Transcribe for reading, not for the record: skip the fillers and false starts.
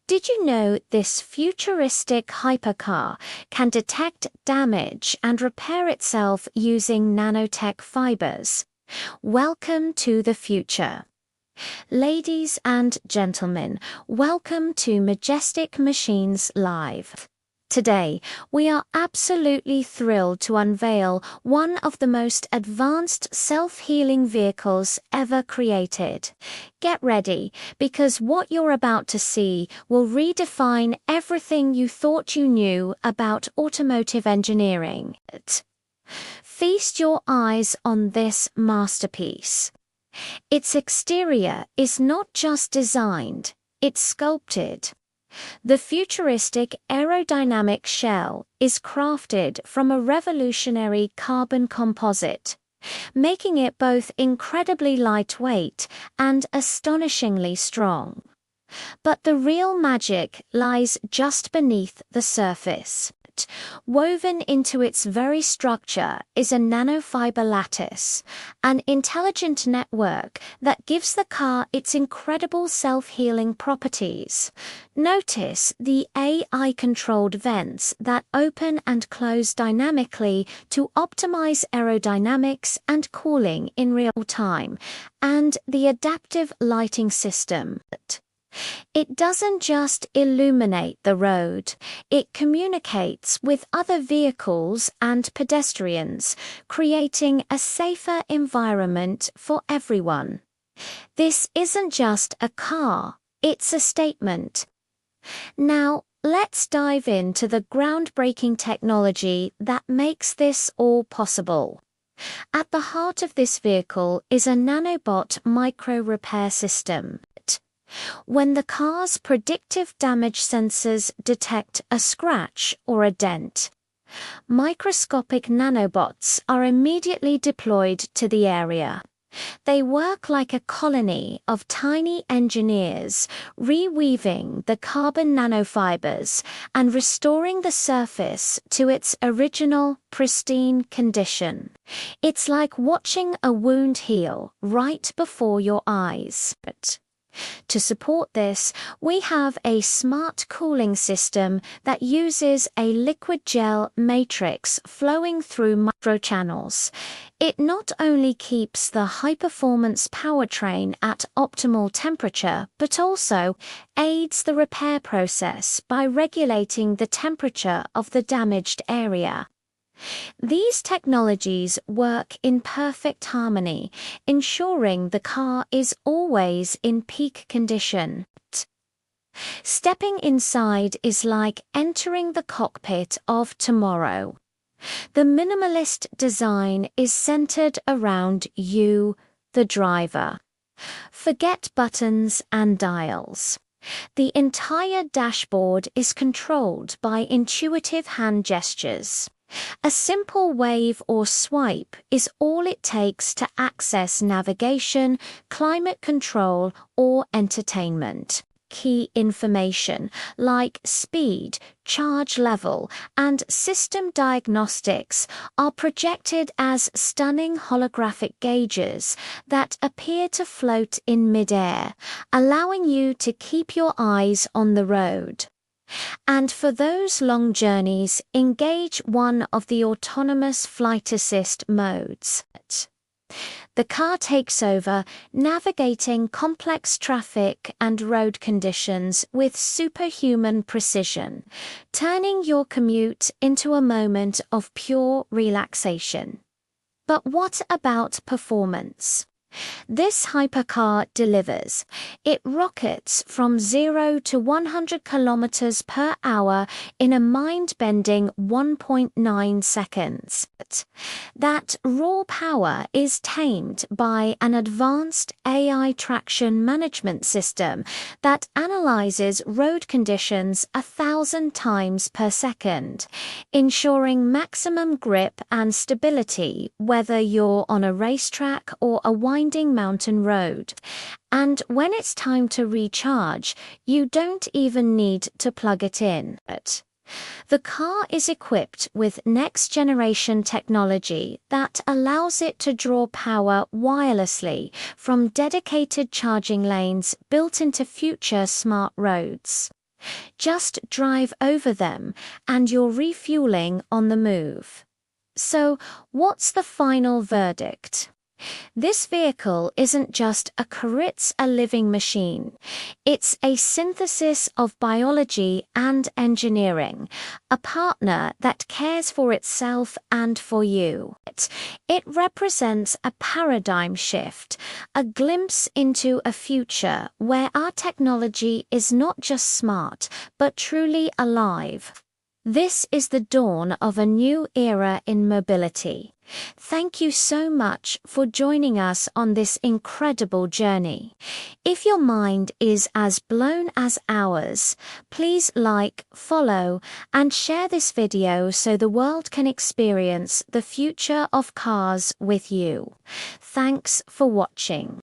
Did you know this futuristic hypercar can detect damage and repair itself using nanotech fibers? Welcome to the future. Ladies and gentlemen, welcome to Majestic Machines Live. Today, we are absolutely thrilled to unveil one of the most advanced self-healing vehicles ever created. Get ready, because what you're about to see will redefine everything you thought you knew about automotive engineering. Feast your eyes on this masterpiece. Its exterior is not just designed, it's sculpted. The futuristic aerodynamic shell is crafted from a revolutionary carbon composite, making it both incredibly lightweight and astonishingly strong. But the real magic lies just beneath the surface. Woven into its very structure is a nanofiber lattice, an intelligent network that gives the car its incredible self-healing properties. Notice the AI-controlled vents that open and close dynamically to optimize aerodynamics and cooling in real time, and the adaptive lighting system. It doesn't just illuminate the road, it communicates with other vehicles and pedestrians, creating a safer environment for everyone. This isn't just a car, it's a statement. Now, let's dive into the groundbreaking technology that makes this all possible. At the heart of this vehicle is a Nanobot micro-repair system. When the car's predictive damage sensors detect a scratch or a dent, microscopic nanobots are immediately deployed to the area. They work like a colony of tiny engineers, reweaving the carbon nanofibers and restoring the surface to its original, pristine condition. It's like watching a wound heal right before your eyes. To support this, we have a smart cooling system that uses a liquid gel matrix flowing through microchannels. It not only keeps the high-performance powertrain at optimal temperature, but also aids the repair process by regulating the temperature of the damaged area. These technologies work in perfect harmony, ensuring the car is always in peak condition. Stepping inside is like entering the cockpit of tomorrow. The minimalist design is centered around you, the driver. Forget buttons and dials. The entire dashboard is controlled by intuitive hand gestures. A simple wave or swipe is all it takes to access navigation, climate control, or entertainment. Key information like speed, charge level, and system diagnostics are projected as stunning holographic gauges that appear to float in midair, allowing you to keep your eyes on the road. And for those long journeys, engage one of the autonomous flight assist modes. The car takes over, navigating complex traffic and road conditions with superhuman precision, turning your commute into a moment of pure relaxation. But what about performance? This hypercar delivers. It rockets from 0 to 100 kilometers per hour in a mind-bending 1.9 seconds. That raw power is tamed by an advanced AI traction management system that analyzes road conditions 1,000 times per second, ensuring maximum grip and stability whether you're on a racetrack or a winding mountain road. And when it's time to recharge, you don't even need to plug it in. The car is equipped with next-generation technology that allows it to draw power wirelessly from dedicated charging lanes built into future smart roads. Just drive over them and you're refueling on the move. So, what's the final verdict? This vehicle isn't just a car, it's a living machine. It's a synthesis of biology and engineering, a partner that cares for itself and for you. It represents a paradigm shift, a glimpse into a future where our technology is not just smart, but truly alive. This is the dawn of a new era in mobility. Thank you so much for joining us on this incredible journey. If your mind is as blown as ours, please like, follow, and share this video so the world can experience the future of cars with you. Thanks for watching.